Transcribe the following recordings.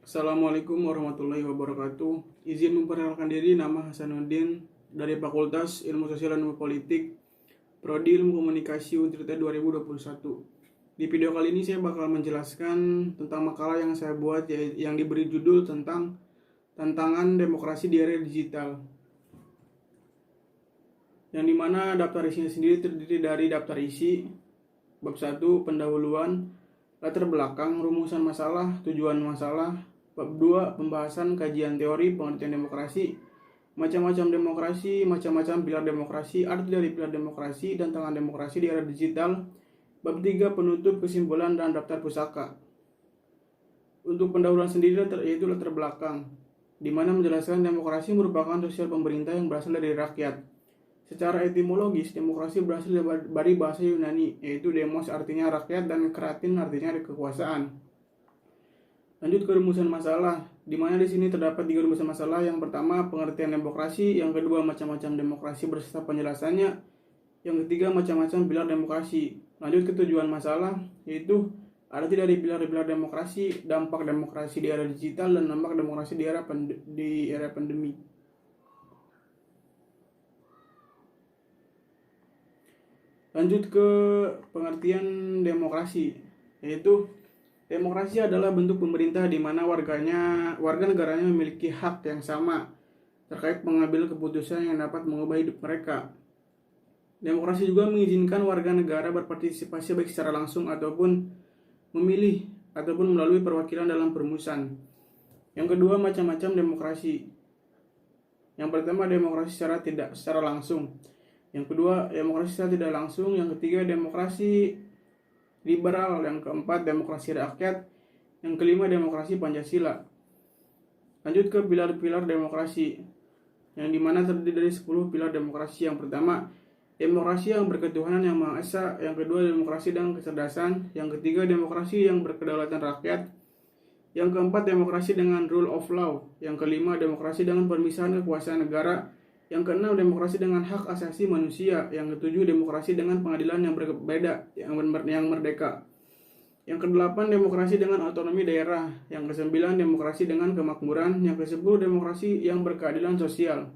Assalamualaikum warahmatullahi wabarakatuh. Izin memperkenalkan diri, nama Hasanuddin dari Fakultas Ilmu Sosial dan Ilmu Politik, Prodi Ilmu Komunikasi Untirta 2021. Di video kali ini saya bakal menjelaskan tentang makalah yang saya buat yang diberi judul tentang tantangan demokrasi di era digital. Yang dimana daftar isinya sendiri terdiri dari daftar isi, bab 1, pendahuluan, latar belakang, rumusan masalah, tujuan masalah, bab 2, pembahasan kajian teori pengertian demokrasi, macam-macam demokrasi, macam-macam pilar demokrasi, arti dari pilar demokrasi, dan tantangan demokrasi di era digital, bab 3, penutup, kesimpulan, dan daftar pusaka. Untuk pendahuluan sendiri yaitu latar belakang, di mana menjelaskan demokrasi merupakan sosial pemerintah yang berasal dari rakyat. Secara etimologis, demokrasi berasal dari bahasa Yunani, yaitu demos artinya rakyat dan kratin artinya kekuasaan. Lanjut ke rumusan masalah, di mana di sini terdapat 3 rumusan masalah. Yang pertama, pengertian demokrasi. Yang kedua, macam-macam demokrasi beserta penjelasannya. Yang ketiga, macam-macam pilar demokrasi. Lanjut ke tujuan masalah, yaitu arti dari pilar-pilar demokrasi, dampak demokrasi di era digital, dan dampak demokrasi di era pandemi. Lanjut ke pengertian demokrasi, yaitu demokrasi adalah bentuk pemerintah di mana warga negaranya memiliki hak yang sama terkait mengambil keputusan yang dapat mengubah hidup mereka. Demokrasi juga mengizinkan warga negara berpartisipasi baik secara langsung ataupun memilih ataupun melalui perwakilan dalam permusan. Yang kedua, macam-macam demokrasi. Yang pertama, demokrasi secara langsung. Yang kedua, demokrasi secara tidak langsung. Yang ketiga, demokrasi liberal. Yang keempat, demokrasi rakyat. Yang kelima, demokrasi Pancasila. Lanjut ke pilar-pilar demokrasi, yang dimana terdiri dari 10 pilar demokrasi. Yang pertama, demokrasi yang berketuhanan yang Maha Esa. Yang kedua, demokrasi dengan kecerdasan. Yang ketiga, demokrasi yang berkedaulatan rakyat. Yang keempat, demokrasi dengan rule of law. Yang kelima, demokrasi dengan pemisahan kekuasaan negara. Yang keenam, demokrasi dengan hak asasi manusia. Yang ketujuh, demokrasi dengan pengadilan yang berbeda, yang merdeka. Yang kedelapan, demokrasi dengan otonomi daerah. Yang kesembilan, demokrasi dengan kemakmuran. Yang kesepuluh, demokrasi yang berkeadilan sosial.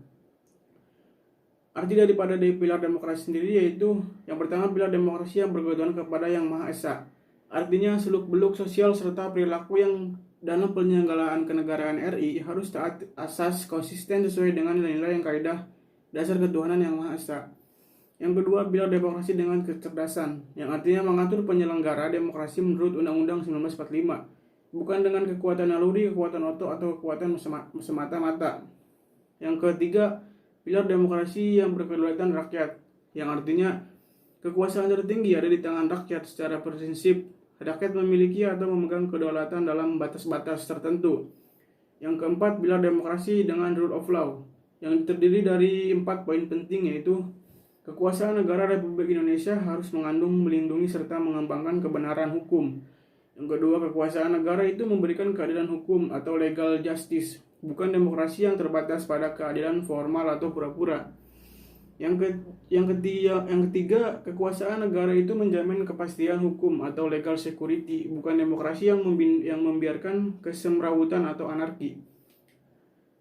Arti daripada pilar demokrasi sendiri yaitu yang pertama, pilar demokrasi yang berketuhanan kepada Yang Maha Esa. Artinya seluk-beluk sosial serta perilaku yang dalam penyelenggaraan kenegaraan RI harus taat asas konsisten sesuai dengan nilai-nilai yang kaidah dasar ketuhanan Yang Maha Esa. Yang kedua, pilar demokrasi dengan kecerdasan, yang artinya mengatur penyelenggara demokrasi menurut Undang-Undang 1945, bukan dengan kekuatan naluri, kekuatan otot, atau kekuatan semata-mata. Yang ketiga, pilar demokrasi yang berkedaulatan rakyat, yang artinya kekuasaan tertinggi ada di tangan rakyat. Secara prinsip, rakyat memiliki atau memegang kedaulatan dalam batas-batas tertentu. Yang keempat, pilar demokrasi dengan rule of law, yang terdiri dari 4 poin penting, yaitu kekuasaan negara Republik Indonesia harus mengandung, melindungi, serta mengembangkan kebenaran hukum. Yang kedua, kekuasaan negara itu memberikan keadilan hukum atau legal justice, bukan demokrasi yang terbatas pada keadilan formal atau pura-pura. Yang ketiga, kekuasaan negara itu menjamin kepastian hukum atau legal security, bukan demokrasi yang membiarkan kesemrawutan atau anarki.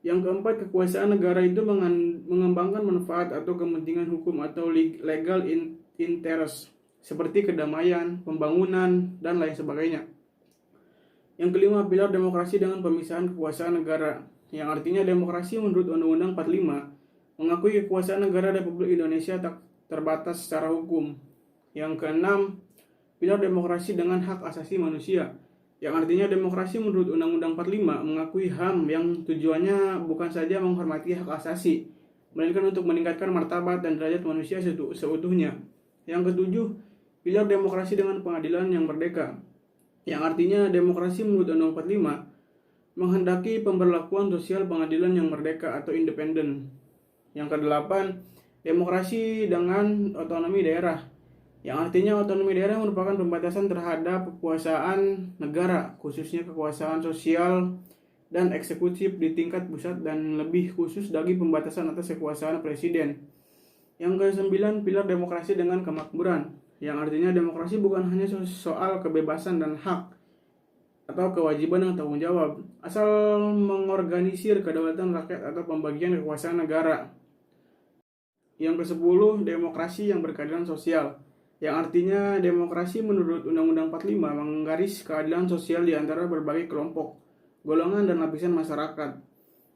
Yang keempat, kekuasaan negara itu mengembangkan manfaat atau kepentingan hukum atau legal interest, seperti kedamaian, pembangunan, dan lain sebagainya. Yang kelima, pilar demokrasi dengan pemisahan kekuasaan negara, yang artinya demokrasi menurut Undang-Undang 45 mengakui kekuasaan negara Republik Indonesia tak terbatas secara hukum. Yang keenam, pilar demokrasi dengan hak asasi manusia, yang artinya demokrasi menurut Undang-Undang 45 mengakui HAM yang tujuannya bukan saja menghormati hak asasi, melainkan untuk meningkatkan martabat dan derajat manusia seutuhnya. Yang ketujuh, pilar demokrasi dengan pengadilan yang merdeka, yang artinya demokrasi menurut Undang-Undang 45 menghendaki pemberlakuan sosial pengadilan yang merdeka atau independen. Yang kedelapan, demokrasi dengan otonomi daerah, yang artinya otonomi daerah merupakan pembatasan terhadap kekuasaan negara, khususnya kekuasaan sosial dan eksekutif di tingkat pusat, dan lebih khusus bagi pembatasan atas kekuasaan presiden. Yang kesembilan, pilar demokrasi dengan kemakmuran, yang artinya demokrasi bukan hanya soal kebebasan dan hak, atau kewajiban yang tanggung jawab, asal mengorganisir kedaulatan rakyat atau pembagian kekuasaan negara. Yang ke-10, demokrasi yang berkeadilan sosial, yang artinya demokrasi menurut Undang-Undang 45 menggaris keadilan sosial di antara berbagai kelompok, golongan, dan lapisan masyarakat.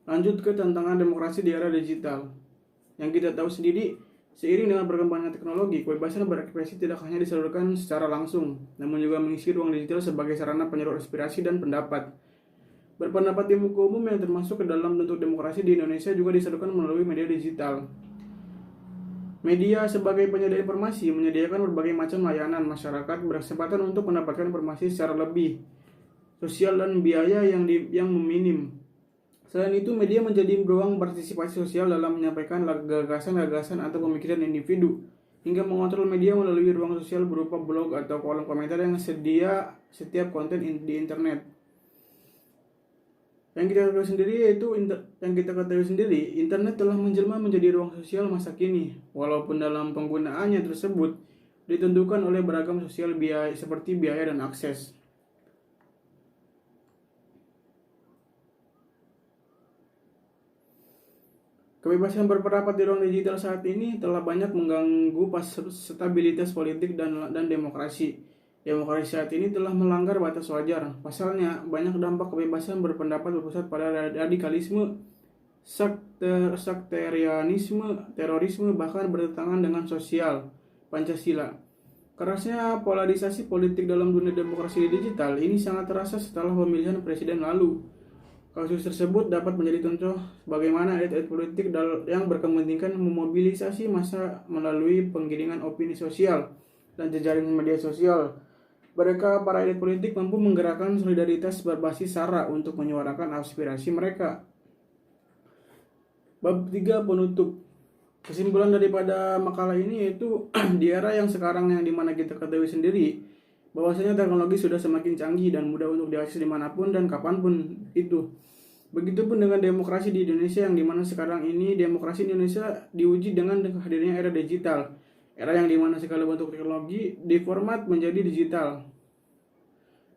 Lanjut ke tantangan demokrasi di era digital. Yang kita tahu sendiri, seiring dengan perkembangan teknologi, kebebasan berekspresi tidak hanya disalurkan secara langsung, namun juga mengisi ruang digital sebagai sarana penyalur aspirasi dan pendapat. Berpendapat di muka umum yang termasuk ke dalam bentuk demokrasi di Indonesia juga disalurkan melalui media digital. Media sebagai penyedia informasi menyediakan berbagai macam layanan. Masyarakat berkesempatan untuk mendapatkan informasi secara lebih sosial dan biaya yang minim. Selain itu, media menjadi ruang partisipasi sosial dalam menyampaikan gagasan-gagasan atau pemikiran individu, hingga mengontrol media melalui ruang sosial berupa blog atau kolom komentar yang sedia setiap konten di internet. Yang kita ketahui sendiri, internet telah menjelma menjadi ruang sosial masa kini, walaupun dalam penggunaannya tersebut ditentukan oleh beragam sosial biaya seperti biaya dan akses. Kebebasan berpendapat di ruang digital saat ini telah banyak mengganggu stabilitas politik dan demokrasi. Demokrasi saat ini telah melanggar batas wajar. Pasalnya, banyak dampak kebebasan berpendapat berpusat pada radikalisme, sekterianisme, terorisme, bahkan bertentangan dengan sosial Pancasila. Kerasnya polarisasi politik dalam dunia demokrasi digital ini sangat terasa setelah pemilihan presiden lalu. Kasus tersebut dapat menjadi contoh bagaimana elit-elit politik yang berkepentingan memobilisasi massa melalui penggiringan opini sosial dan jejaring media sosial. Para elit politik mampu menggerakkan solidaritas berbasis SARA untuk menyuarakan aspirasi mereka. Bab 3 penutup. Kesimpulan daripada makalah ini yaitu di era yang sekarang yang dimana kita ketahui sendiri bahwasanya teknologi sudah semakin canggih dan mudah untuk diakses dimanapun dan kapanpun itu. Begitupun dengan demokrasi di Indonesia yang dimana sekarang ini demokrasi Indonesia diuji dengan hadirnya era digital. Era yang dimana segala bentuk teknologi diformat menjadi digital.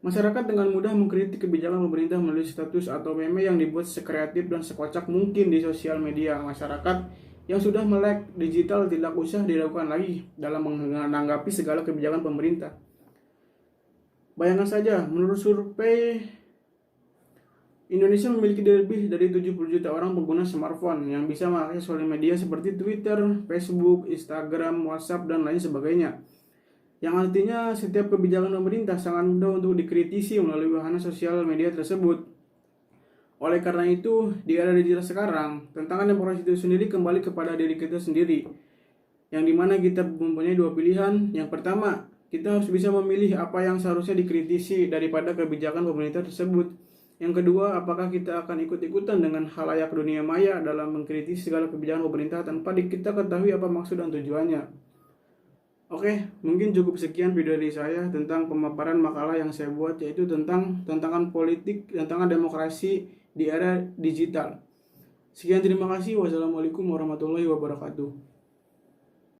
Masyarakat dengan mudah mengkritik kebijakan pemerintah melalui status atau meme yang dibuat sekreatif dan sekocak mungkin di sosial media. Masyarakat yang sudah melek digital tidak usah diragukan lagi dalam menanggapi segala kebijakan pemerintah. Bayangkan saja, menurut survei, Indonesia memiliki lebih dari 70 juta orang pengguna smartphone yang bisa mengakses sosial media seperti Twitter, Facebook, Instagram, WhatsApp, dan lain sebagainya. Yang artinya setiap kebijakan pemerintah sangat mudah untuk dikritisi melalui wahana sosial media tersebut. Oleh karena itu, di era digital sekarang, tantangan demokrasi itu sendiri kembali kepada diri kita sendiri. Yang dimana kita mempunyai dua pilihan. Yang pertama, kita harus bisa memilih apa yang seharusnya dikritisi daripada kebijakan pemerintah tersebut. Yang kedua, apakah kita akan ikut-ikutan dengan khalayak dunia maya dalam mengkritisi segala kebijakan pemerintah tanpa kita ketahui apa maksud dan tujuannya. Oke, mungkin cukup sekian video dari saya tentang pemaparan makalah yang saya buat, yaitu tentang tantangan politik, tantangan demokrasi di era digital. Sekian, terima kasih. Wassalamualaikum warahmatullahi wabarakatuh.